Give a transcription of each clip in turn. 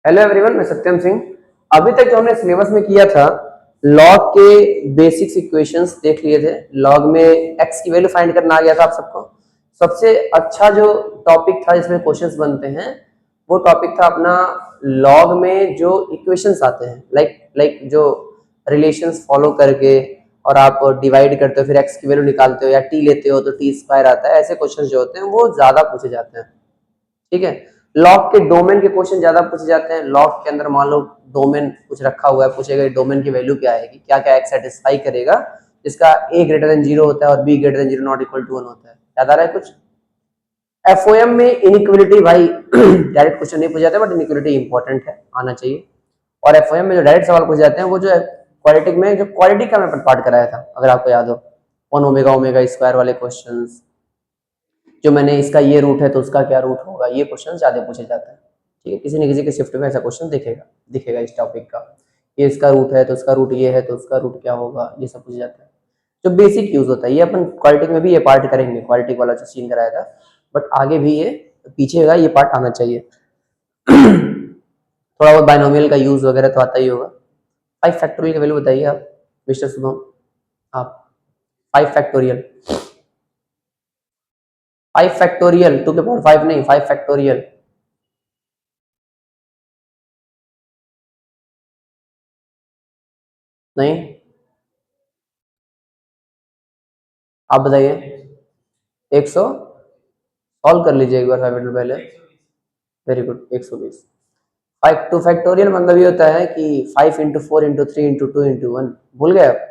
Hello everyone, मैं सत्यम सिंह। अभी तक जो हमने सिलेबस में किया था, लॉग के बेसिक्स इक्वेशंस देख लिए थे। लॉग में एक्स की वैल्यू फाइंड करना आ गया था आप सबको। सबसे अच्छा जो टॉपिक था जिसमें क्वेश्चंस बनते हैं वो टॉपिक था अपना लॉग में जो इक्वेशंस आते हैं, लाइक जो रिलेशंस फॉलो करके और आप डिवाइड करते हो, फिर एक्स की वैल्यू निकालते हो या टी लेते हो तो टी स्क्वायर आता है। ऐसे क्वेश्चन जो होते हैं वो ज्यादा पूछे जाते हैं। ठीक है। लॉग के डोमेन के क्वेश्चन ज्यादा पूछे जाते हैं। लॉग के अंदर मान लो डोमेन कुछ रखा हुआ है, पूछेगा डोमेन की वैल्यू क्या आएगी, क्या क्या एक्स सेटिस्फाई करेगा, जिसका a ग्रेटर देन 0 होता है और b greater than 0 not equal to 1 होता है। याद आ रहा है कुछ? एफओएम में इनइक्वलिटी भाई डायरेक्ट क्वेश्चन नहीं पूछे जाते, बट इनइक्वलिटी इंपॉर्टेंट है, आना चाहिए। और एफओएम में जो डायरेक्ट सवाल पूछे जाते हैं वो जो है क्वालिटी में, जो क्वालिटी का मैं पार्ट कराया था अगर आपको याद हो, 1 ओमेगा ओमेगा स्क्वायर वाले क्वेश्चंस, जो मैंने इसका ये रूट है तो उसका क्या रूट होगा, ये क्वेश्चन ज्यादा पूछे जाते हैं। ठीक है, किसी न किसी के शिफ्ट में ऐसा क्वेश्चन दिखेगा दिखेगा इस टॉपिक का। ये इसका रूट है तो उसका रूट ये है तो उसका रूट क्या होगा, ये सब पूछे जाता है। जो बेसिक यूज होता है ये अपन क्वालिटी में भी ये पार्ट करेंगे, क्वालिटी वाला जो सीन कराया था, बट आगे भी ये पीछे का ये पार्ट आना चाहिए। थोड़ा बहुत बाइनोमियल का यूज वगैरह तो आता ही होगा। 5 फैक्टोरियल की वैल्यू बताइए आप मिस्टर शुभम। आप 5 फैक्टोरियल, 5 फैक्टोरियल 2 के पावर 5 नहीं, 5 फैक्टोरियल। नहीं, आप बताइए। 100 सॉल्व कर लीजिए एक बार 5 मिनट पहले। Very good, 120। 5 टू फैक्टोरियल मतलब ये होता है कि 5 इंटू 4 इंटू 3 इंटू 2 इंटू 1। भूल गए आप?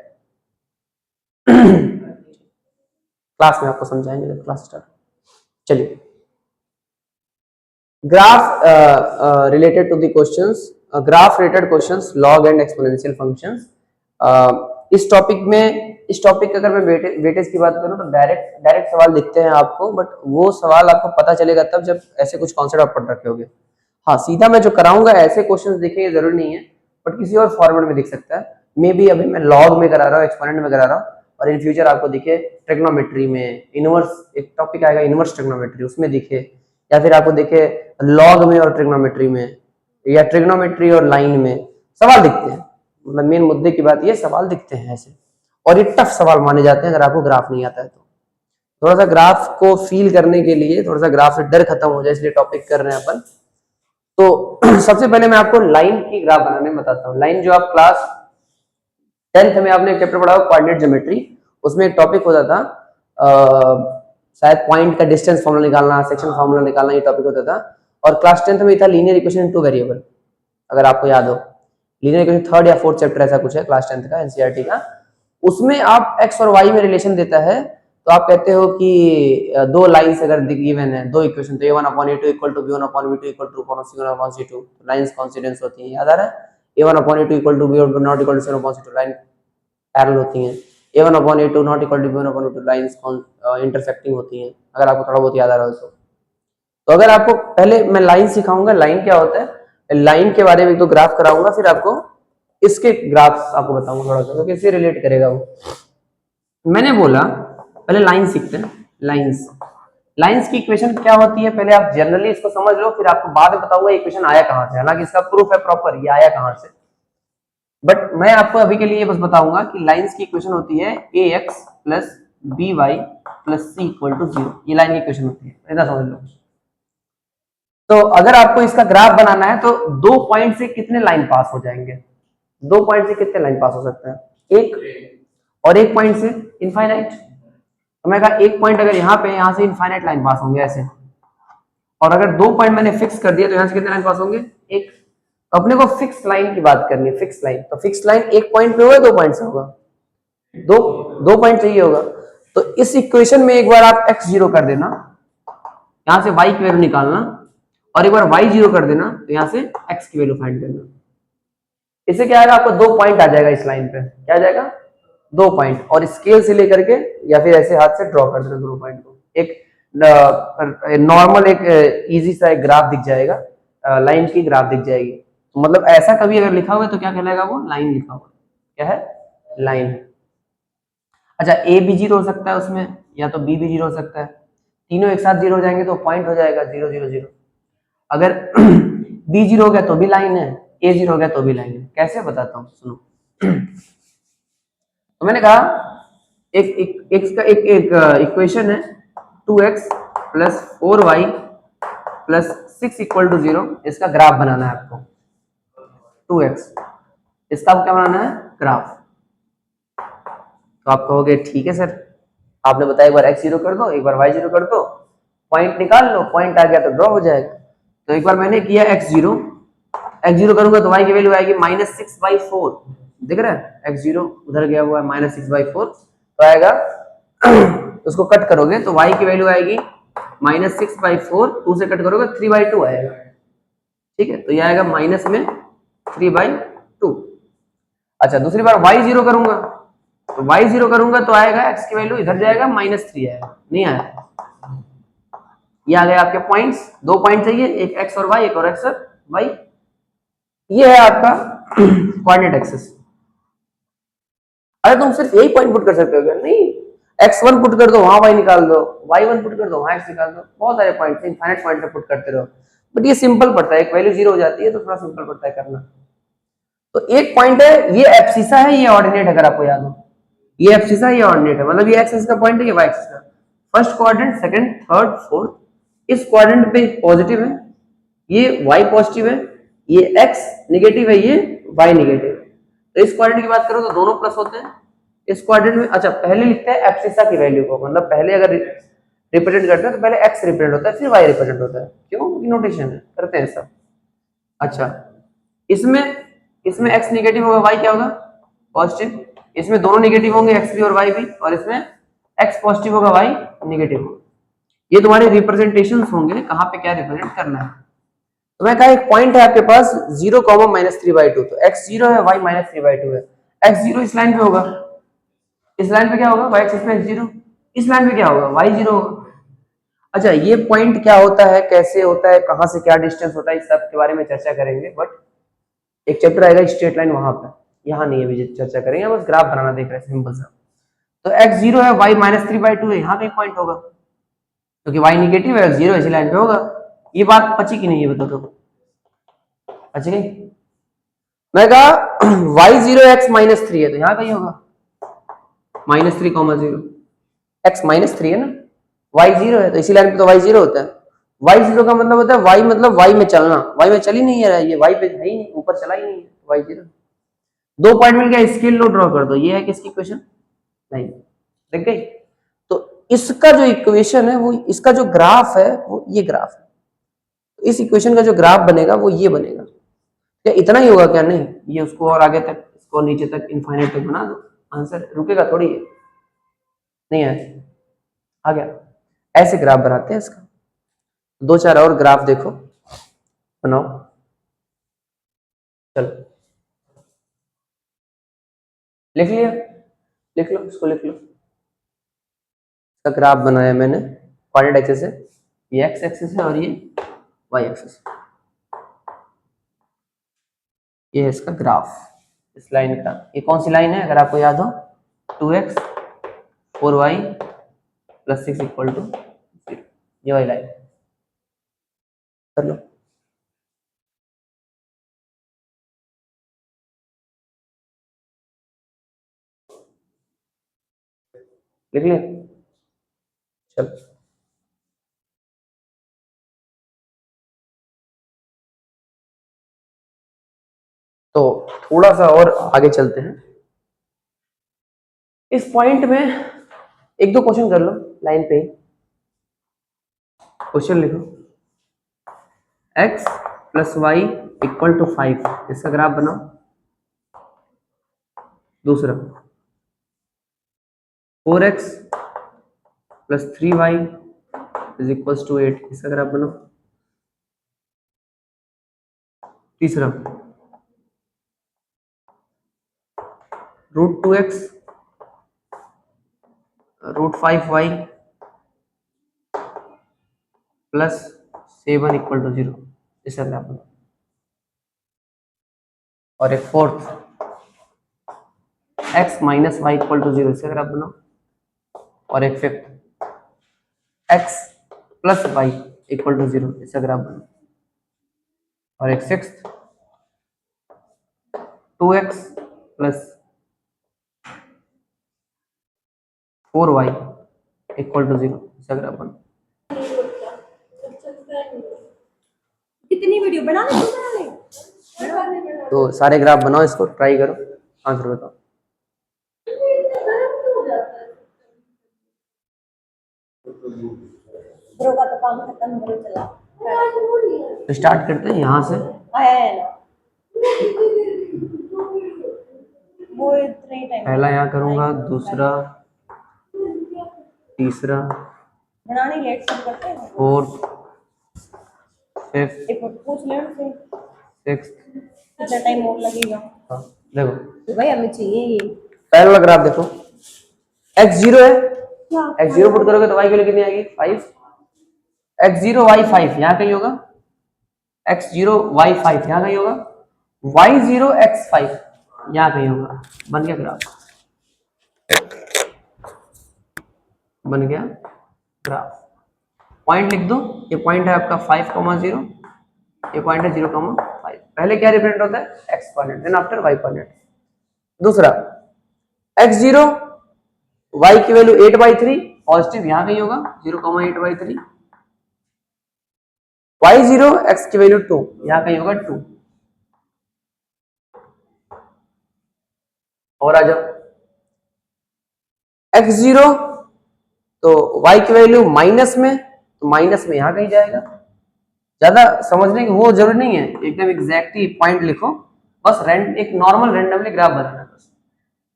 क्लास में आपको समझाएंगे जब क्लास स्टार्ट। चलिए, graph related to the questions, graph related questions, log and exponential functions. इस टॉपिक अगर मैं वेटेज की बात करूं तो डायरेक्ट डायरेक्ट सवाल दिखते हैं आपको, बट वो सवाल आपको पता चलेगा तब जब ऐसे कुछ कॉन्सेप्ट आप पढ़ रखे होगे। हाँ, सीधा मैं जो कराऊंगा ऐसे क्वेश्चंस दिखेंगे जरूरी नहीं है, बट किसी और फॉर्मेट में दिख सकता है। मे बी अभी मैं लॉग में करा रहा हूँ, एक्सपोनेंट में करा रहा हूँ, और इन फ्यूचर आपको दिखे ट्रिग्नोमेट्री में, इनवर्स एक टॉपिक आएगा इनवर्स ट्रिग्नोमेट्री, उसमें दिखे, या फिर आपको दिखे लॉग में और ट्रिग्नोमेट्री में, या ट्रिग्नोमेट्री और लाइन में सवाल दिखते हैं। मतलब मेन मुद्दे की बात ये, सवाल दिखते हैं ऐसे, और ये टफ सवाल माने जाते हैं अगर आपको ग्राफ नहीं आता है तो। थोड़ा सा ग्राफ को फील करने के लिए, थोड़ा सा ग्राफ से डर खत्म हो जाए इसलिए टॉपिक कर रहे हैं अपन। तो सबसे पहले मैं आपको लाइन की ग्राफ बनाने में बताता हूँ। लाइन जो आप क्लास 10th में आपने एक चैप्टर पढ़ा कोऑर्डिनेट ज्योमेट्री, उसमें एक टॉपिक होता था शायद पॉइंट का डिस्टेंस फॉर्मूला निकालना, सेक्शन फॉर्मूला निकालना, ये टॉपिक होता था। और क्लास 10th में था linear equation in two variable, अगर आपको याद हो। लीनियर इक्वेशन 3rd या 4th चैप्टर ऐसा कुछ है क्लास 10th का एनसीईआरटी का। उसमें आप एक्स और वाई में रिलेशन देता है, तो आप कहते हो कि दो लाइंस अगर गिवन है, दो इक्वेशन, तो a1/a2 equal to b1/b2 equal to c1/c2, lines coincidence होती है, याद आ रहा है? a1/a2 equal to b1 not equal to c1/c2, line parallel होती हैं। a1/a2 not equal to b1/b2, lines intersecting होती हैं, अगर आपको थोड़ा बहुत याद आ रहा हो तो अगर आपको पहले मैं लाइन सिखाऊंगा, लाइन क्या होता है, लाइन के बारे में एक दो ग्राफ कराऊंगा, फिर आपको इसके ग्राफ आपको बताऊंगा थोड़ा सा, क्योंकि इससे रिलेट करेगा वो। मैंने बोला पहले लाइन सीखते हैं। लाइंस, लाइंस की इक्वेशन क्या होती है पहले आप जनरली इसको समझ लो, फिर आपको बाद में बताऊंगा इक्वेशन आया कहां से। हालांकि इसका प्रूफ है प्रॉपर, ये आया कहां से, बट मैं आपको अभी के लिए बस बताऊंगा कि लाइंस की इक्वेशन होती है A X plus B Y plus C equal to 0। ये लाइन की इक्वेशन होती है, इतना समझ लो। तो अगर आपको इसका ग्राफ बनाना है तो दो पॉइंट से कितने लाइन पास हो जाएंगे, दो पॉइंट से कितने लाइन पास हो सकते हैं, एक, और एक पॉइंट से इनफाइनाइट। तो मैं कहा एक पॉइंट अगर यहाँ पे, यहाँ से इनफाइनाइट लाइन पास होंगे ऐसे, और अगर दो पॉइंट मैंने फिक्स कर दिया तो यहाँ से कितने लाइन पास होंगे, एक। तो अपने को फिक्स लाइन की बात करनी है, फिक्स लाइन। तो फिक्स लाइन एक पॉइंट पे होगा, दो पॉइंट से होगा, दो दो पॉइंट चाहिए होगा। तो इस इक्वेशन में एक बार आप x जीरो कर देना, यहां से y की वैल्यू निकालना, और एक बार y जीरो कर देना, तो यहां से x की वैल्यू फाइंड करना। इससे क्या आएगा, आपको दो पॉइंट आ जाएगा इस लाइन पे, क्या आ जाएगा, दो पॉइंट, और स्केल से लेकर के या फिर ऐसे हाथ से ड्रॉ कर देना दोनों पॉइंट को। एक नॉर्मल एक इजी सा एक ग्राफ दिख जाएगा, लाइन की ग्राफ दिख जाएगी। तो मतलब ऐसा कभी अगर लिखा हुआ है तो क्या कहलाएगा, वो लाइन लिखा हुआ है, क्या है, लाइन है। अच्छा, ए भी जीरो हो सकता है उसमें, या तो बी भी जीरो हो सकता है, तीनों एक साथ जीरो हो जाएंगे तो पॉइंट हो जाएगा 0 0 0। अगर बी जीरो हो गया तो भी लाइन है, ए जीरो हो गया तो भी लाइन है। कैसे बताता हूँ, सुनो। तो मैंने कहा एक इक्वेशन है 2x plus 4y plus 6 equal to 0, इसका ग्राफ बनाना है आपको। 2x, इसका क्या बनाना है, ग्राफ। तो आप कहोगे ठीक है सर, आपने बताया एक बार x जीरो कर दो, एक बार y जीरो कर दो, पॉइंट निकाल लो, पॉइंट आ गया तो ड्रॉ हो जाएगा। तो एक बार मैंने किया x जीरो करूंगा तो y की वैल्यू आएगी -6/4, दिख रहा है, x जीरो उधर गया हुआ है -6/4, तो आएगा उसको कट करोगे तो y की वैल्यू आएगी -6/4, 2 से कट करोगे 3/2 आएगा, ठीक है। तो ये आएगा माइनस में 3/2। अच्छा, दूसरी बार y जीरो करूंगा, तो y जीरो करूंगा तो आएगा x की वैल्यू इधर जाएगा -3 आएगा, नहीं आया। ये आ गए आपके पॉइंट्स, 2 पॉइंट चाहिए, एक x और y, एक और x और y। ये है आपका कोऑर्डिनेट एक्सिस। अरे तुम सिर्फ यही पॉइंट पुट कर सकते हो क्या? नहीं, x1 पुट कर दो, वहां y निकाल दो, y1 पुट कर दो, वहां x निकाल दो, बहुत सारे पॉइंट, इनफाइनाइट पॉइंट पे पुट करते रहो। बट ये सिंपल पड़ता है, एक वैल्यू जीरो हो जाती है तो थोड़ा सिंपल पड़ता है करना। तो एक पॉइंट है, ये एब्सिसा है, ये ऑर्डिनेट, अगर आपको याद हो, ये एब्सिसा, ये ऑर्डिनेट है, मतलब ये एक्सिस का पॉइंट है, ये वाई एक्सिस का। First quadrant, second, third, fourth, इस क्वाड्रेंट पे पॉजिटिव है, ये y पॉजिटिव है, ये x नेगेटिव है, ये y नेगेटिव है। तो इस क्वाड्रेंट की बात करो तो दोनों प्लस होते हैं इस क्वाड्रेंट में। अच्छा, पहले लिखते हैं एब्सिसा की वैल्यू को, मतलब पहले अगर रिप्रेजेंट करते हैं तो पहले x रिप्रेजेंट होता है, फिर y रिप्रेजेंट होता है। क्यों? नोटेशन है, करते हैं सब। अच्छा, इसमें इसमें x नेगेटिव होगा, y क्या होगा, पॉजिटिव। इसमें दोनों नेगेटिव होंगे, x भी और y भी, और इसमें x पॉजिटिव होगा, y नेगेटिव होगा। ये तुम्हारे रिप्रेजेंटेशंस होंगे, कहां पे क्या रिप्रेजेंट करना है। तो मैं कहा एक पॉइंट है आपके पास 0, -3/2, तो x 0 है, y -3/2 है। x 0 इस लाइन पे होगा, इस लाइन पे क्या होगा, y एक्सिस पे x 0, इस लाइन पे क्या होगा, y 0 होगा। अच्छा, ये पॉइंट क्या होता है, कैसे होता है, कहां से क्या डिस्टेंस होता है, इस सब के बारे में चर्चा करेंगे, बट एक चैप्टर आएगा स्ट्रेट लाइन, वहां पे, यहाँ नहीं अभी चर्चा करेंगे, बस ग्राफ बनाना देख रहे हैं सिंपल सा। तो x 0 है, y -3/2 है, यहाँ पे एक पॉइंट होगा, क्योंकि y नेगेटिव है, x 0 इसी लाइन पे होगा। ये बात पची कि नहीं, ये बता दो, पची गई? मैं कहा y 0 x -3 है, तो यहाँ कहीं होगा -3, 0, x -3 है ना, y 0 है, तो इसी लाइन पे तो y 0 होता है। y 0 का मतलब होता है y, मतलब y में चलना, y में चल ही नहीं है, ये y पे है ही नहीं, ऊपर चला ही नहीं है, y 0। 2 पॉइंट मिल गया, स्केल लो ड्रॉ कर दो, ये है किसकी इक्वेशन, नहीं, देख गई। तो इसका जो इक्वेशन है, वो इसका जो ग्राफ है, वो ये ग्राफ है। इस इक्वेशन का जो ग्राफ बनेगा वो ये बनेगा। क्या इतना ही होगा क्या? नहीं, ये उसको और आगे तक, इसको नीचे तक, इनफाइनाइट तक बना दो, आंसर रुकेगा थोड़ी है, नहीं है, आ गया। ऐसे ग्राफ बनाते हैं इसका। 2-4 और ग्राफ देखो, बनाओ, चलो लिख लिया, लिख लो, इसको लिख लो। इसका ग्राफ बनाया मैंने, कोऑर्डिनेट एक्सिस है, ये एक्स एक्सिस है और ये वाई एक्सिस, ये है इसका ग्राफ, इस लाइन का। ये कौन सी लाइन है, अगर आपको याद हो, 2x 4y + 6 = 0, ये वाली लाइन, कर लो। लिख लिया, चलो। तो थोड़ा सा और आगे चलते हैं। इस पॉइंट में एक दो क्वेश्चन कर लो, लाइन पे ही क्वेश्चन लिखो। x + y = 5, इसका ग्राफ बनाओ। दूसरा 4x + 3y = 8, इसका ग्राफ बनाओ। तीसरा √2x √5y + 7 = 0, इसका ग्राफ बनाओ। और एक फोर्थ x - y = 0, इसका ग्राफ बनाओ। और एक फिफ्थ x + y = 0, इसका ग्राफ बनाओ। और एक six 2x plus 4y equal to 0। इसका ग्राफ बना। कितनी वीडियो बना ले तो सारे ग्राफ बनाओ, इसको ट्राई करो, आंसर बताओ। ब्रो का तो काम खत्म हो चला। तो स्टार्ट करते हैं यहाँ से। आया है ना वो इतने टाइम पहला यहाँ करूँगा, दूसरा, तीसरा, बनाने लेट शुरू करते हैं। फोर्थ, फिफ्थ, एक बार पूछ ले उनसे सिक्स्थ। कितना टाइम और लगेगा। हाँ देखो, तो भाई हमें चाहिए ये पहला वाला ग्राफ देखो, x0 है, क्या x0 पुट करोगे तो y की वैल्यू कितनी आएगी 5, x0 y5 यहाँ कहीं होगा, x0 y5 यहाँ कहीं होगा, y0 x5 यहाँ कहीं होगा। बन गया ग्राफ, बन गया ग्राफ। पॉइंट लिख दो, ये पॉइंट है आपका 5,0, ये पॉइंट है 0,5। पहले क्या रिप्रेजेंट होता है x coordinate, then after y coordinate. दूसरा x0 y की वैल्यू 8/3 पॉजिटिव यहाँ कहीं होगा 0,8/3, y0 x की वैल्यू 2 यहाँ कहीं होगा 2। और आ जाओ x0 तो y की वैल्यू माइनस में, तो माइनस में यहाँ कहीं जाएगा। ज्यादा समझने की वो जरूरी नहीं है, एकदम एग्जैक्टली पॉइंट लिखो बस। एक नॉर्मल रैंडमली ग्राफ बनाना बस,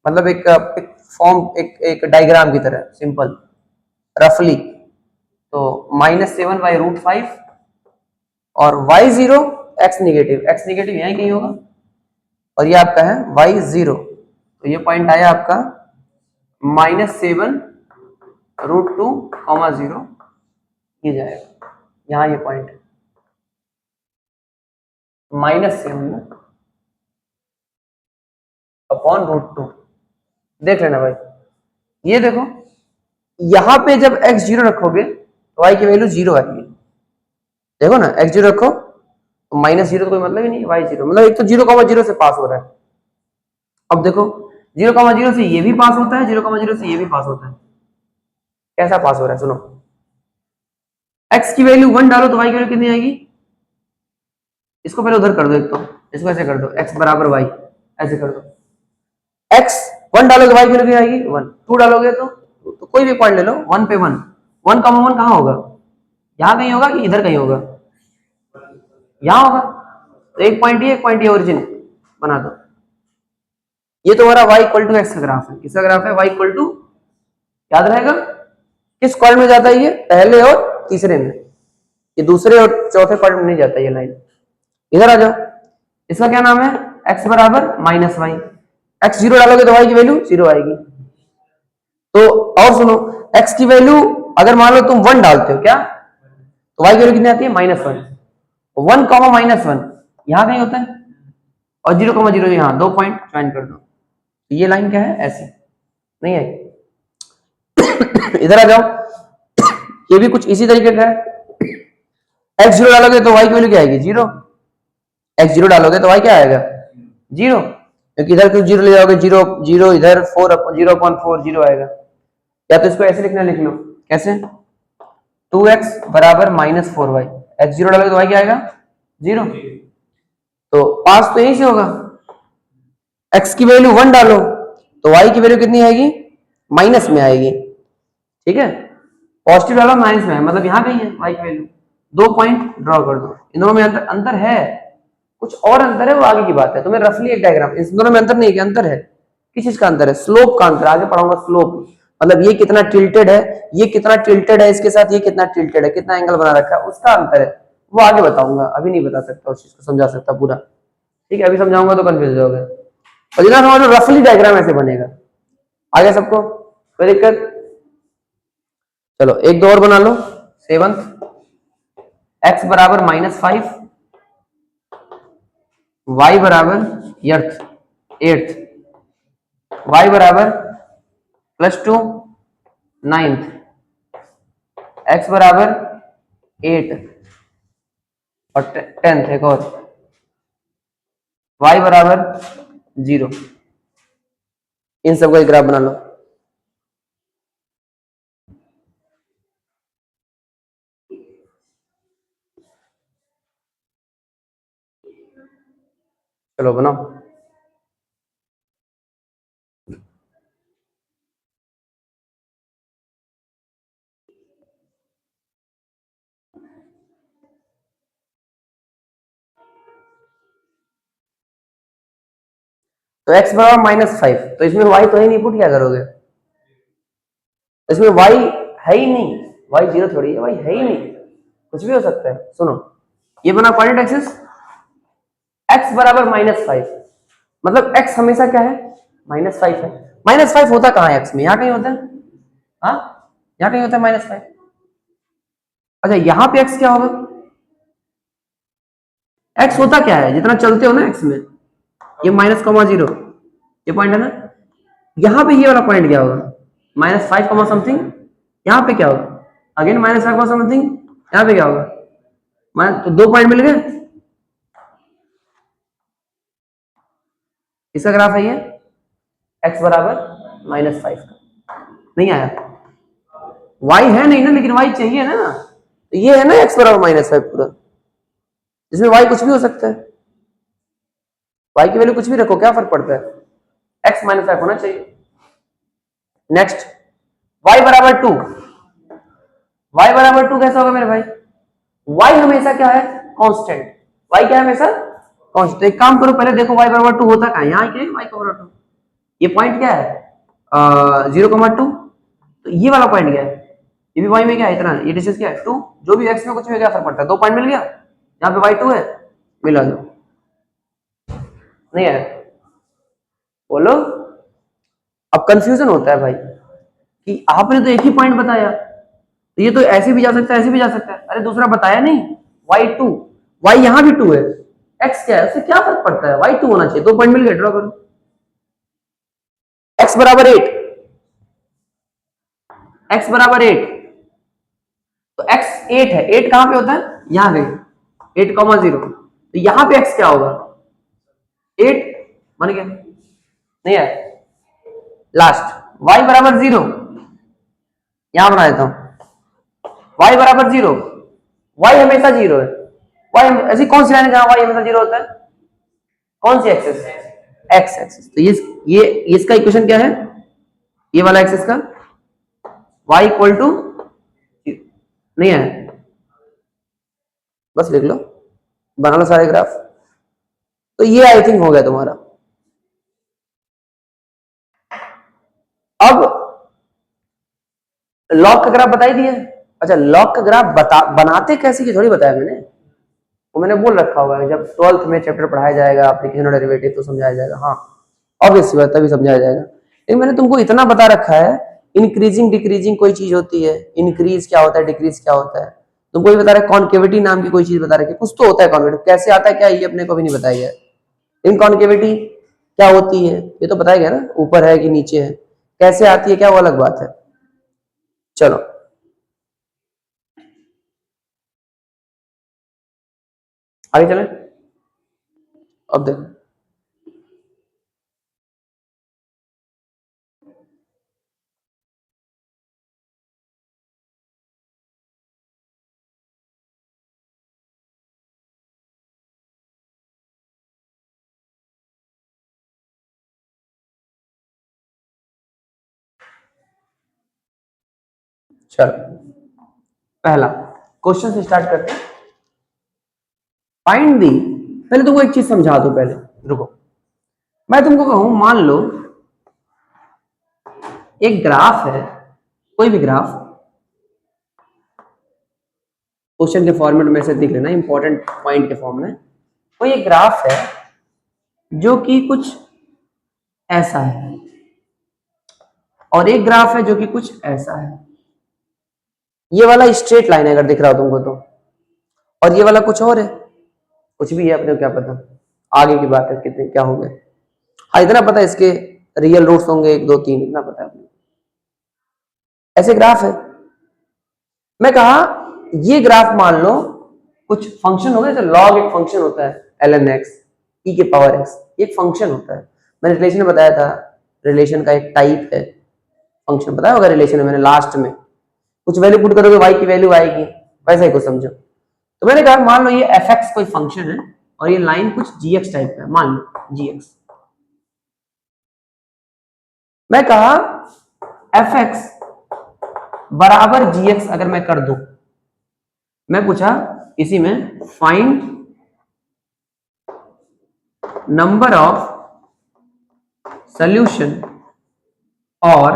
मतलब एक फॉर्म, एक डायग्राम की तरह सिंपल रफली। तो -7/√5 और y0 x नेगेटिव यहीं कहीं होगा, और ये आपका है y0, तो ये पॉइंट आया आपका -7√2,0 ये जाएगा यहाँ, ये पॉइंट -7/√2 देख लेना भाई। ये देखो यहां पे जब x0 रखोगे तो y की वैल्यू 0 आएगी। देखो ना x0 रखो तो -0 तो कोई मतलब ही नहीं, y0 मतलब एक तो 0,0 से पास हो रहा है। अब देखो 0,0 से ये भी पास होता है, 0,0 से ये भी पास होता है। कैसा पास हो रहा है सुनो, x की वैल्यू 1 डालो तो y की वैल्यू कितनी आएगी, इसको पहले उधर कर दो, एक तो इसको ऐसे कर दो x बराबर y, ऐसे कर दो। x 1 डालोगे y की वैल्यू आएगी 1, 2 डालोगे तो कोई भी पॉइंट ले लो 1 पे 1, 1,1 कहाँ होगा, यहाँ कहीं होगा कि इधर कहीं होगा, यहाँ होगा। तो एक पॉइंट ये ओरिजिन बना दो। ये तुम्हारा y इक्वल टू एक्स का ग्राफ है, किसका ग्राफ है y इक्वल टू, याद रहेगा किस कॉर्ड में जाता है ये, पहले और तीसरे में, ये दूसरे और चौथे कॉर्ड में नहीं जाता ये लाइन। इधर आ जाओ, इसका क्या नाम है x बराबर -y, x0 डालोगे तो y की वैल्यू 0 आएगी। तो और सुनो, x की वैल्यू अगर मान लो तुम 1 डालते हो क्या, तो y की वैल्यू कितनी आती है -1, 1, -1 यहाँ कहीं होता है, और 0,0 यहाँ, 2 पॉइंट ज्वाइन कर दो। ये लाइन क्या है ऐसी नहीं है। इधर आ जाओ, ये भी कुछ इसी तरीके का है। x0 डालोगे तो y की वैल्यू क्या आएगी 0, x0 डालोगे तो y क्या आएगा 0, क्योंकि इधर कुछ 0 ले जाओगे 0 0, इधर 0,4 0 आएगा। या तो इसको ऐसे लिखना, लिख लो कैसे, 2x बराबर -4y, x0 डालोगे तो y क्या आएगा 0, तो पास तो यहीं से होगा। x की वैल्यू 1 डालो तो y की वैल्यू कितनी आएगी, माइनस में आएगी, ठीक है। पॉजिटिव डालो माइनस में, मतलब यहाँ कहीं है y की वैल्यू। 2 पॉइंट ड्रॉ कर दो, इन दोनों में अंतर है, कुछ और अंतर है वो आगे की बात है। तुम्हें रफली एक डायग्राम, इस दोनों में अंतर नहीं है, अंतर है किस चीज का अंतर है, स्लोप का अंतर, आगे पढ़ाऊंगा स्लोप, मतलब ये कितना टिल्टेड है, ये कितना टिल्टेड है, इसके साथ ये कितना टिल्टेड है, कितना एंगल बना रखा है, उसका अंतर है, वो आगे बताऊंगा, अभी नहीं बता सकता, उस चीज को समझा सकता पूरा, ठीक है। अभी समझाऊंगा तो कंफ्यूज हो गए, और जितना समझ लो रफली डायग्राम ऐसे बनेगा। आगे सबको कोई दिक्कत, चलो एक दो और बना लो। 7th, x बराबर -5, y बराबर 8th, y बराबर +2 9th, x बराबर 8 और 10th, एक और y बराबर 0, इन सबका एक ग्राफ बना लो। चलो बनाओ। तो x बराबर -5, तो इसमें y तो है नहीं, पुट क्या करोगे? इसमें y है ही नहीं, y 0 थोड़ी है, y है ही नहीं, कुछ भी हो सकता है। सुनो, ये बना कोऑर्डिनेट एक्सिस, x बराबर -5, मतलब x हमेशा क्या है? -5 है। -5 होता कहाँ है x में? यहाँ कहीं होता है? हाँ, यहाँ कहीं होता है -5। अच्छा, यहाँ पे x क्या होगा? x होता क्या है? जितना चलते हो ना x में, ये -0, ये पॉइंट है ना, यहाँ पे ये वाला पॉइंट क्या होगा? -5 समथिंग, यहाँ पे क्या होगा? अगेन -5 समथिंग, यहाँ पे क्या होगा? तो 2 पॉइंट मिल गए। इसका ग्राफ है ये, x बराबर -5 का। नहीं आया? y है नहीं ना, लेकिन y चाहिए ना, तो ये है ना x बराबर -5 पूरा, इसमें y कुछ भी हो सकता है, y की वैल्यू कुछ भी रखो, क्या फर्क पड़ता है? x -5 होना चाहिए। नेक्स्ट, y बराबर 2, y बराबर 2 कैसा होगा मेरे भाई? y हमेशा क्या है? कांस्टेंट। y क्या है हमेशा? कांस्टेंट। तो एक काम करो, पहले देखो y बराबर 2 होता कहाँ है? यहाँ क्या है y बराबर 2, ये पॉइंट क्या है? 0,2, तो ये वाला पॉइंट क्या है? ये भी y में क्या है? इतना, ये डिस्टेंस क्या है? 2। जो भी x में कुछ में क्या फर्क पड़ता है? 2 पॉइंट मिल गया, यहाँ पे y 2 है, मिला दो। नहीं है? बोलो। अब कंफ्यूजन होता है भाई कि आपने तो एक ही पॉइंट बताया, तो ये तो ऐसे भी जा सकता है, ऐसे भी जा सकता है। अरे दूसरा बताया नहीं, y2, y यहाँ भी 2 है, x क्या है? उससे क्या फर्क पड़ता है? y2 होना चाहिए। 2 पॉइंट मिल गए, ड्रॉ करो। x बराबर 8, x बराबर 8, तो x 8 है, 8 कहां पे होता है? यहाँ पे 8,0, तो यहाँ पे x क्या होगा? 8 बन गया। नहीं है? लास्ट, y बराबर 0, यहां बना देता हूं, y बराबर 0, y हमेशा 0 है। y ऐसी कौन सी लाइन है जहां y हमेशा 0 होता है? कौन सी एक्सिस? x axis. तो ये इसका इक्वेशन क्या है? ये वाला एक्सिस का y इक्वल टू, नहीं है? बस लिख लो, बना लो सारे ग्राफ। तो ये आई थिंक हो गया तुम्हारा। अब लॉग का ग्राफ बताई दिया। अच्छा, लॉग का ग्राफ बनाते कैसे की थोड़ी बताया मैंने, वो मैंने बोल रखा हुआ है, जब 12th में चैप्टर पढ़ाया जाएगा एप्लीकेशन और डेरिवेटिव तो समझाया जाएगा। हाँ, ऑब्वियसली बात, तभी समझाया जाएगा। लेकिन मैंने तुमको इतना बता रखा है, इंक्रीजिंग डिक्रीजिंग कोई चीज होती है, इंक्रीज क्या होता है, डिक्रीज क्या होता है, तुमको भी बता रहा है। कॉन्केविटी नाम की कोई चीज बता रखी है, कुछ तो होता है कॉन्केविटी, कैसे आता है क्या, ये अपने को भी नहीं बताया गया। इनकॉन्केविटी क्या होती है ये तो बताया गया ना, ऊपर है कि नीचे है, कैसे आती है क्या, वो अलग बात है। चलो आगे चलें। अब देखो, चलो पहला क्वेश्चन से स्टार्ट करते हैं। फाइंड दी, पहले तुमको एक चीज समझा दो, पहले रुको। मैं तुमको कहूं, मान लो एक ग्राफ है, कोई भी ग्राफ, क्वेश्चन के फॉर्मेट में से देख लेना, इंपॉर्टेंट पॉइंट के फॉर्म में। कोई एक ग्राफ है जो कि कुछ ऐसा है, और एक ग्राफ है जो कि कुछ ऐसा है। ये वाला स्ट्रेट लाइन है अगर दिख रहा हो तुमको तो, और ये वाला कुछ और है, कुछ भी है, अपने को क्या पता, आगे की बात है कितने क्या होंगे। हाँ इतना पता है, इसके रियल रूट्स होंगे 1 2 3, इतना पता है अपने। ऐसे ग्राफ है, मैं कहा ये ग्राफ मान लो कुछ फंक्शन हो गया, जैसे लॉग एक फंक्शन होता है ln x, e के पावर x, एक फंक्शन होता है। मैंने रिलेशन में बताया था, रिलेशन का एक टाइप है फंक्शन, बताया होगा रिलेशन में मैंने लास्ट में, कुछ वैल्यू पुट करोगे y की वैल्यू आएगी, वैसा ही कुछ समझो। तो मैंने कहा मान लो ये fx कोई फंक्शन है और ये लाइन कुछ gx टाइप का है, मान लो gx। मैं कहा fx बराबर gx अगर मैं कर दूं, मैं पूछा इसी में फाइंड नंबर ऑफ सॉल्यूशन और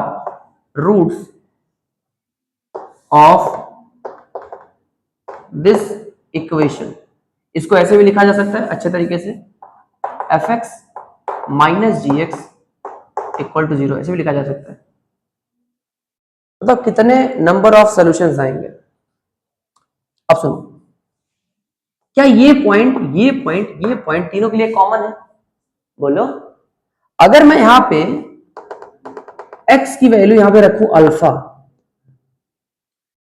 रूट्स ऑफ दिस इक्वेशन। इसको ऐसे भी लिखा जा सकता है अच्छे तरीके से, fx minus gx equal to 0, ऐसे भी लिखा जा सकता है। मतलब कितने नंबर ऑफ सॉल्यूशंस आएंगे। अब सुनो, क्या ये पॉइंट तीनों के लिए कॉमन है? बोलो। अगर मैं यहां पे x की वैल्यू यहां पे रखूं अल्फा,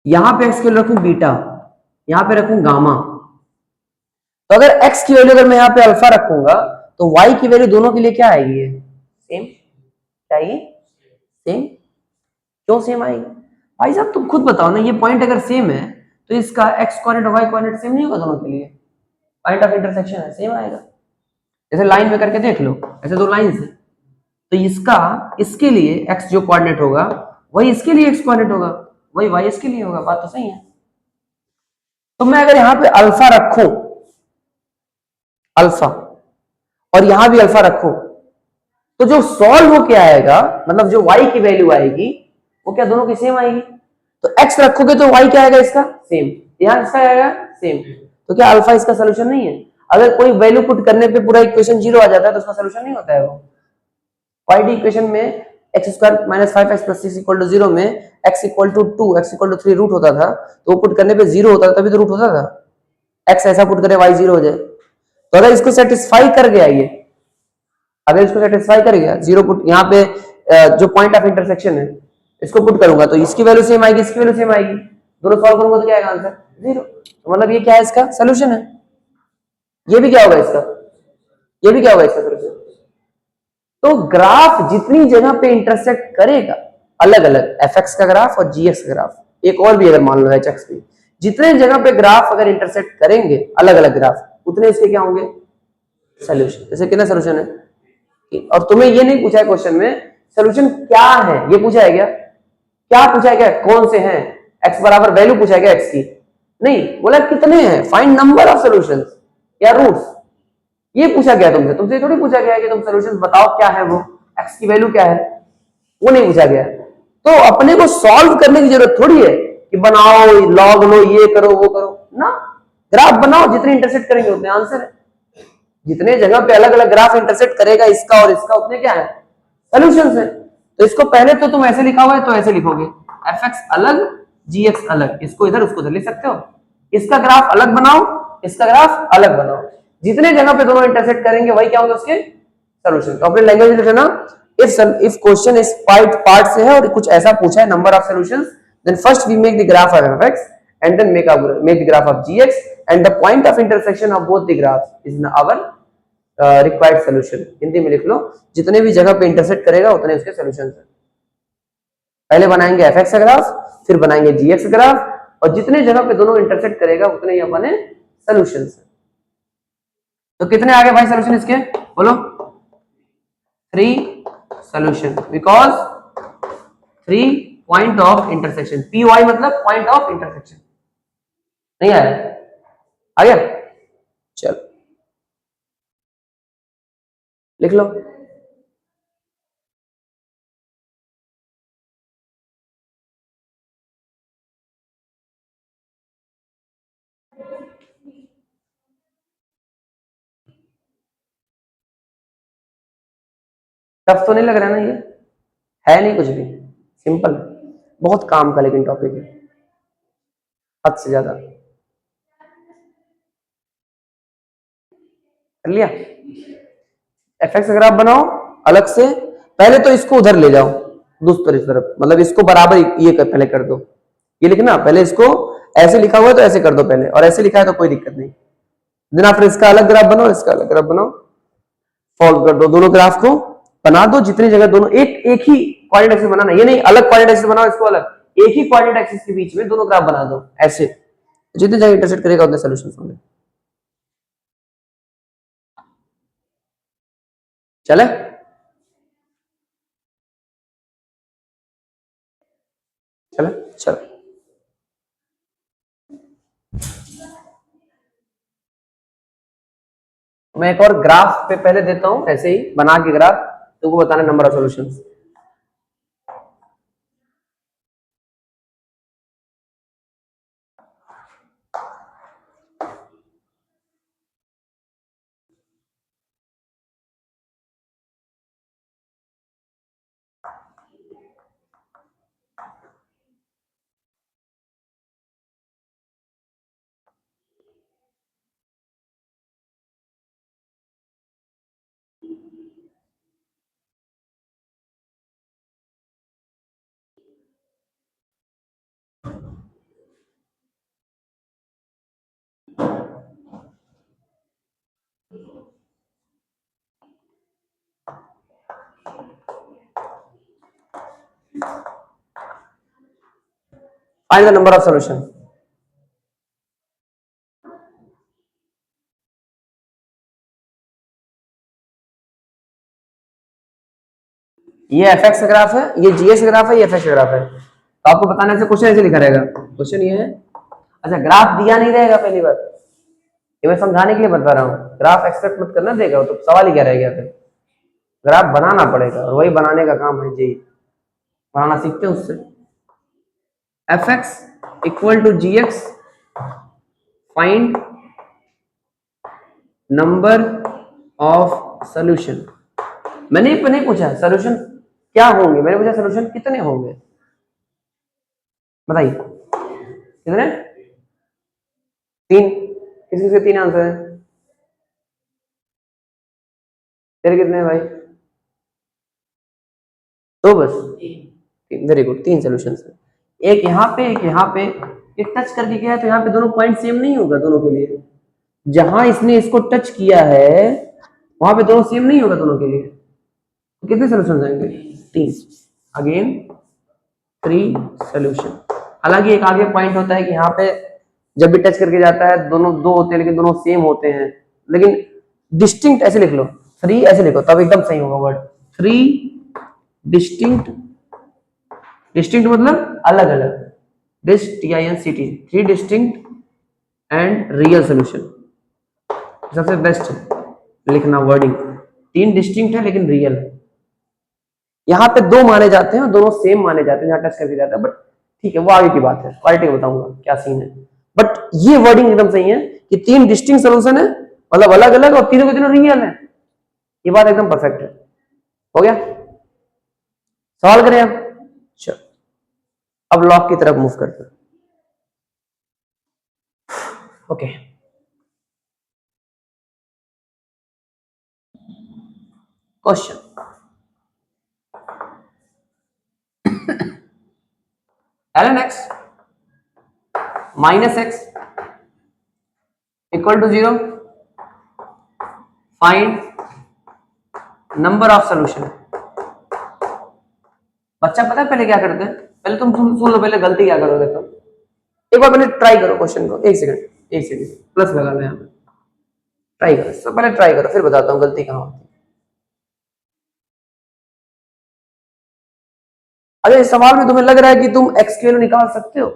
यहां पे x की वैल्यू रखूं बीटा, यहां पे रखूं गामा, तो अगर x की वैल्यू अगर मैं यहां पे अल्फा रखूंगा तो y की वैल्यू दोनों के लिए क्या आएगी? सेम। क्या आएगी? सेम। क्यों सेम आएगी? भाई साहब तुम खुद बताओ ना, ये पॉइंट अगर सेम है तो इसका x कोऑर्डिनेट और y कोऑर्डिनेट सेम नहीं होगा दोनों के लिए? पॉइंट ऑफ इंटरसेक्शन है, सेम आएगा। जैसे लाइन में करके देख लो, ऐसे दो लाइंस है, तो इसका इसके लिए x जो कोऑर्डिनेट होगा वही इसके लिए x कोऑर्डिनेट होगा, वही y इसके लिए होगा। बात तो सही है। तो मैं अगर यहां पे अल्फा रखूं, अल्फा, और यहां भी अल्फा रखूं, तो जो सॉल्व हो क्या आएगा, मतलब जो y की वैल्यू आएगी वो क्या दोनों की सेम आएगी? तो x रखोगे तो y क्या आएगा इसका? सेम। यहां इसका आएगा सेम। तो क्या अल्फा इसका सोल्यूशन नहीं है? अगर कोई वैल्यू पुट करने पे पूरा इक्वेशन 0 आ जाता है तो उसका सोल्यूशन नहीं होता है वो। y इक्वेशन में x square minus 5x plus 6 equal to 0 में x equal to 2, x equal to 3 root होता था, तो वो पुट करने पे 0 होता था, तभी तो रूट होता था। x ऐसा पुट करे y 0 हो जाए। तो अगर इसको सेटिस्फाई कर गया ये, अगर इसको सेटिस्फाई कर गया, 0 पुट यहाँ पे जो पॉइंट ऑफ इंटरसेक्शन है इसको पुट करूंगा तो इसकी वैल्यू सेम आएगी, इसकी वैल्यू सेम आएगी, दोनों सॉल्व करूंगा तो क्या आएगा आंसर? 0। तो मतलब ये क्या है? इसका सोल्यूशन है। ये भी क्या होगा इसका? ये भी क्या होगा इसका सोल्यूशन? तो ग्राफ जितनी जगह पे इंटरसेक्ट करेगा, अलग अलग fx का ग्राफ और gx का ग्राफ, एक और भी अगर मान लो hx भी, जितने जगह पे ग्राफ अगर इंटरसेक्ट करेंगे अलग अलग ग्राफ, उतने इसके क्या होंगे? सोल्यूशन। जैसे कितना सोल्यूशन है? और तुम्हें ये नहीं पूछा है क्वेश्चन में सोल्यूशन क्या है, ये पूछा है क्या? क्या पूछा है क्या? कौन से हैं? x बराबर वैल्यू पूछा है क्या x की? नहीं, बोला कितने हैं, फाइंड नंबर ऑफ सॉल्यूशंस या रूट्स, ये पूछा गया तुमसे। तुमसे थोड़ी पूछा गया है कि तुम सॉल्यूशंस बताओ क्या है, वो x की वैल्यू क्या है, वो नहीं पूछा गया। तो अपने को सॉल्व करने की जरूरत थोड़ी है कि बनाओ लॉग लो, ये करो वो करो ना, ग्राफ बनाओ, जितने इंटरसेक्ट करेंगे उतने आंसर है। जितने जगह पे अलग अलग ग्राफ इंटरसेक्ट करेगा इसका और इसका, उतने क्या है? सॉल्यूशंस है। तो इसको पहले तो तुम ऐसे लिखा हुआ है तो ऐसे लिखोगे, fx अलग gx अलग, इसको इधर उसको उधर लिख सकते हो। इसका ग्राफ अलग बनाओ, इसका ग्राफ अलग बनाओ, जितने जगह पे दोनों इंटरसेक्ट करेंगे वही क्या होंगे उसके सॉल्यूशन। तो अपने लैंग्वेज में लिख लेना, इफ क्वेश्चन इस पार्ट से है और कुछ ऐसा पूछा है number of solutions, then first we make the graph of fx and then make the graph of gx and the point of intersection of both the graphs is our required solution। Hindi में लिख लो, जितने भी जगह पे intersect करेगा उतने उसके solutions हैं। पहले बनाएंगे fx का ग्राफ, फिर बनाएंगे gx का ग्राफ, और जितने जगह पे दोनों इंटरसेक्ट करेगा उतने ही अपने सॉल्यूशंस हैं। तो कितने आ गए भाई सॉल्यूशन इसके? बोलो 3 solution, because 3 point of intersection, P Y मतलब पॉइंट ऑफ इंटरसेक्शन। नहीं आया? आ गया? चलो लिख लो। टफ तो नहीं लग रहा ना? ये है नहीं कुछ भी, सिंपल, बहुत काम का लेकिन टॉपिक है हद से ज्यादा। कर लिया? fx ग्राफ बनाओ अलग से, पहले तो इसको उधर ले जाओ दूसरी तरफ, मतलब इसको बराबर ये पहले कर दो, ये लिखना पहले, इसको ऐसे लिखा हुआ है तो ऐसे कर दो पहले, और ऐसे लिखा है तो कोई दिक्कत नहीं। देन आफ्टर इसका अलग ग्राफ बनाओ, इसका अलग ग्राफ बनाओ, सॉल्व कर दो, दोनों ग्राफ को बना दो, जितनी जगह दोनों एक ही कोऑर्डिनेट एक्सिस बनाना, ये नहीं अलग कोऑर्डिनेट एक्सिस बनाओ, इसको अलग, एक ही कोऑर्डिनेट एक्सिस के बीच में दोनों ग्राफ बना दो ऐसे, जितनी जगह इंटरसेक्ट करेगा उतने सॉल्यूशंस होंगे। चले चले चलो, मैं एक और ग्राफ पे पहले देता हूं ऐसे ही बना के ग्राफ, तुमको बताना number of solutions. Find the number of solution. ये fx का ग्राफ है, ये gs का ग्राफ है, ये fx का ग्राफ है, तो आपको बताने से क्वेश्चन ऐसे लिखा रहेगा। क्वेश्चन ये है, अच्छा ग्राफ दिया नहीं रहेगा पहली बार, ये मैं समझाने के लिए बता रहा हूँ, ग्राफ एक्सपेक्ट मत करना देगा तो सवाल ही क्या रह गया, फिर ग्राफ बनाना पड़ेगा और वही बनाने का काम है जी, बनाना सीखते हैं उससे। fx equal to gx, find number of solution. मैंने नहीं पूछा सोल्यूशन क्या होंगे, मैंने पूछा सोल्यूशन कितने होंगे, बताइए कितने? 3, किसी से 3 आंसर है, तेरे कितने हैं भाई? 2 बस, 3, वेरी गुड, 3 सोल्यूशन है, एक यहाँ पे एक यहाँ पे, एक टच करके गया है तो यहाँ पे दोनों पॉइंट सेम नहीं होगा दोनों के लिए, जहां इसने इसको टच किया है वहां पे दोनों सेम नहीं होगा दोनों के लिए, तो कितने सोल्यूशन आएंगे? 3, अगेन 3 सोल्यूशन। हालांकि एक आगे पॉइंट होता है कि यहाँ पे जब भी टच करके जाता है दोनों 2 होते हैं लेकिन दोनों सेम होते हैं, लेकिन डिस्टिंक्ट ऐसे लिख लो, 3 ऐसे लिखो तब एकदम सही होगा वर्ड, 3 डिस्टिंक्ट, डिस्टिंक्ट मतलब अलग अलग, DISTINCT, 3 distinct and real solution, सबसे बेस्ट लिखना वर्डिंग, 3 डिस्टिंक्ट है लेकिन रियल है। यहाँ पे 2 माने जाते हैं और दोनों सेम माने जाते हैं जहां टच करके जाता है, बट ठीक है वो आगे की बात है, क्वालिटी बताऊंगा क्या सीन है, बट ये वर्डिंग एकदम सही है कि 3 डिस्टिंक्ट सोल्यूशन है मतलब अलग अलग और तीनों के तीनों रियल है, ये बात एकदम परफेक्ट है। हो गया, सवाल करें आप? चलो अब लॉग की तरफ मूव करते हैं। Okay question, ln x minus x equal to 0, find number of solution। बच्चा पता है पहले क्या करते हैं, पहले तुम सुन लो पहले गलती क्या करोगे तुम, एक बार पहले ट्राई करो क्वेश्चन को, एक सेकंड प्लस लगा लो यहाँ पे, ट्राई करो, सब पहले ट्राई करो फिर बताता हूँ गलती कहाँ होती है। अगर इस सवाल में तुम्हें लग रहा है कि तुम एक्स की वैल्यू निकाल सकते हो,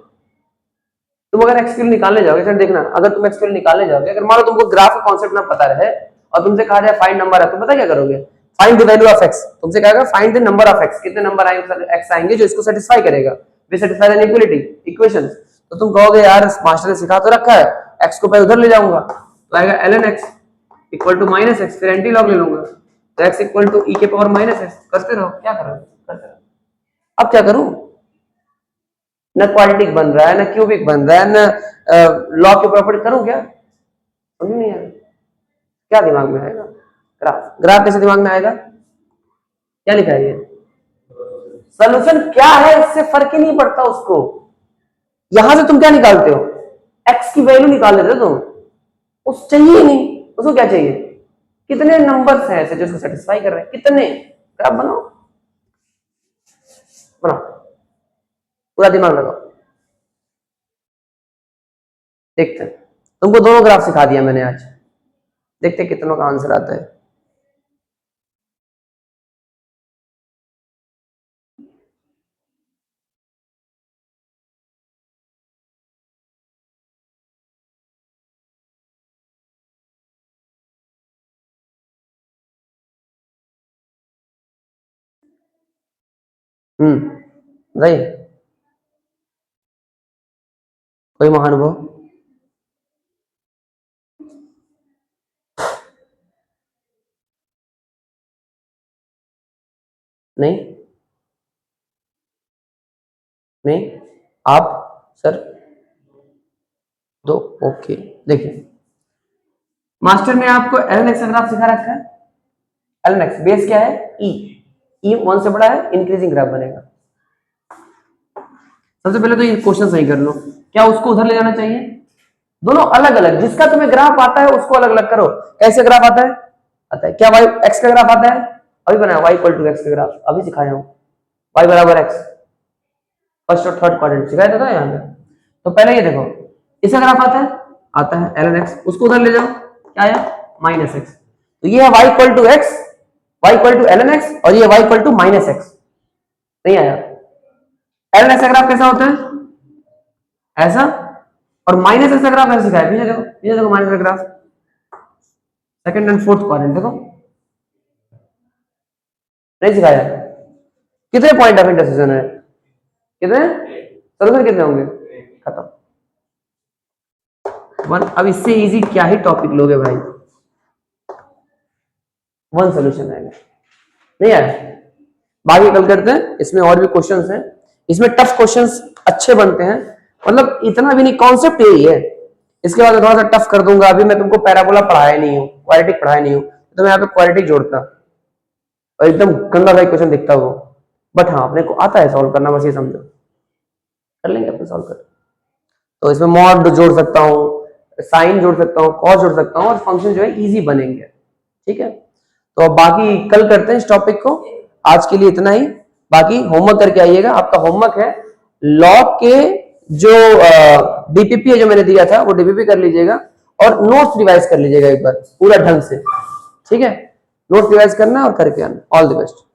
तुम अगर एक्स की वैल्यू निकालने जाओगे, सर देखना अगर तुम एक्स की वैल्यू निकालने जाओगे, अगर मान लो तुमको ग्राफ का कॉन्सेप्ट ना पता रहे और तुमसे कहा जाए फाइंड नंबर है, तो पता क्या करोगे, find the value of x, तुमसे कहेगा find the number of x, कितने नंबर आएंगे एक्स आएंगे जो इसको सेटिस्फाई करेगा, v satisfy the inequality equations, तो तुम कहोगे यार मास्टर ने सिखा तो रखा है, एक्स को पहले उधर ले जाऊंगा, तो आएगा ln x equal to minus x, फिर एंटी लॉग ले लूंगा, तो x इक्वल टू e के पावर माइनस एक्स, करते रहो, क्या करोगे करते रहो। अब क्या करूं, न क्वाड्रेटिक बन रहा है न क्यूबिक बन रहा है न लॉग की प्रॉपर्टी, करूं क्या, समझ नहीं आ रहा, क्या दिमाग में आएगा, ग्राफ, ग्राफ कैसे दिमाग में आएगा, क्या लिखा है ये, सॉल्यूशन क्या है इससे फर्क ही नहीं पड़ता उसको, यहां से तुम क्या निकालते हो, एक्स की वैल्यू निकाल देते हो तुम, उस चाहिए ही नहीं, उसको क्या चाहिए कितने नंबर्स हैं ऐसे जो इसको सेटिस्फाई कर रहे हैं, कितने? ग्राफ बनाओ, बनाओ, पूरा दिमाग लगाओ, देखते हैं। तुमको दोनों ग्राफ सिखा दिया मैंने आज, देखते कितनों का आंसर आता है। बताइए कोई महानुभव। नहीं नहीं, आप सर दो, ओके। देखिए मास्टर में आपको एल एक्स ग्राफ सिखा रखा है। एल एक्स बेस क्या है? ई 1 से बड़ा है, इंक्रीजिंग ग्राफ बनेगा। सबसे पहले तो ये क्वेश्चन सही कर लो, क्या उसको उधर ले जाना चाहिए? दोनों अलग अलग, जिसका तुम्हें ग्राफ आता है उसको अलग अलग करो। कैसे ग्राफ आता है? आता है क्या वाई एक्स का ग्राफ आता है? अभी बनाया वाई इक्वल टू एक्स का ग्राफ, अभी सिखाया हूं। वाई बराबर एक्स, फर्स्ट और थर्ड क्वाड्रेंट सिखाया था यहाँ पे। तो पहले ये देखो, इसका ग्राफ आता है? आता है ln x, उसको उधर ले जाओ, क्या आया? Minus x. तो ये है y equal to x, y equal to ln x, और ये y equal to minus x. नहीं आया? ln x का ग्राफ कैसा होता है? ऐसा, और माइनस एक्स का ग्राफ ऐसा सिखाया। पीछे देखो माइनस का graph, second and fourth quadrant देखो, नहीं सिखाया। कितने पॉइंट ऑफ इंटरसेक्शन है? कितने? सोल्यूशन कितने होंगे? खत्म। वन। अब इससे इजी क्या ही टॉपिक लोगे भाई, वन सोल्यूशन आएगा। नहीं आया? बाकी कल करते हैं, इसमें और भी क्वेश्चंस हैं। इसमें टफ क्वेश्चंस अच्छे बनते हैं, मतलब इतना भी नहीं, कॉन्सेप्ट यही है। इसके बाद थोड़ा सा टफ कर दूंगा। अभी मैं तुमको पैराबोला पढ़ाया नहीं हूँ, क्वाड्रेटिक पढ़ाया नहीं हूँ, तो मैं यहाँ पे क्वाड्रेटिक जोड़ता और एकदम गंदा भाई क्वेश्चन दिखता वो, बट हाँ अपने को आता है सॉल्व करना, बस ये समझो, कर लेंगे अपने सॉल्व कर। तो इसमें मॉड जोड़ सकता हूँ, साइन जोड़ सकता हूँ, कॉस जोड़ सकता हूँ, और फंक्शन जो है इजी बनेंगे। ठीक है, तो अब बाकी कल करते हैं इस टॉपिक को। आज के लिए इतना ही, बाकी होमवर्क करके आइएगा। आपका होमवर्क है लॉग के जो डीपीपी है जो मैंने दिया था, वो डीपीपी कर लीजिएगा, और नोट्स रिवाइज कर लीजिएगा एक बार पूरा ढंग से। ठीक है, नोट्स रिवाइज करना और करके आना। All the best.